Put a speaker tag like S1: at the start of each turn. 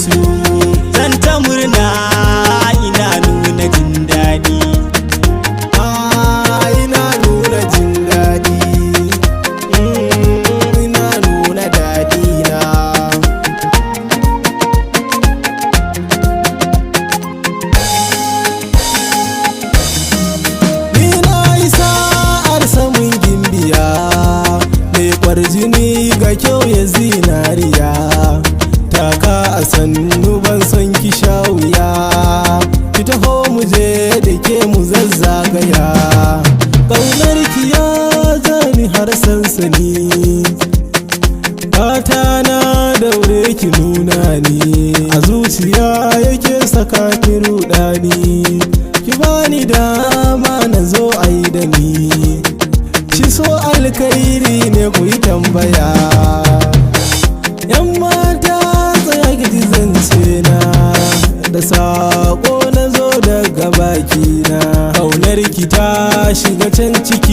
S1: su zan ta murna ina nuna jin daɗi.
S2: Ina nuna jin daɗi, ina nuna daɗi na. Ni na yi sa'ar samun gimbiya mai kwarjini ga kyau ya zinariya, taka a sannu ban son ki sha wuya, ki taho mu je da ke mu zazzagaya. Ƙaunar ki ya zani har sansani, fata na daure ki nuna ni, a zuciya yake saka ki rudani, ki bani dama na zo ai da ni, shi so alkairi ne ku yi tambaya. Yan mata tsaya ki zance na, da saƙo na zo daga bakina, ƙaunar ki ta shiga can ciki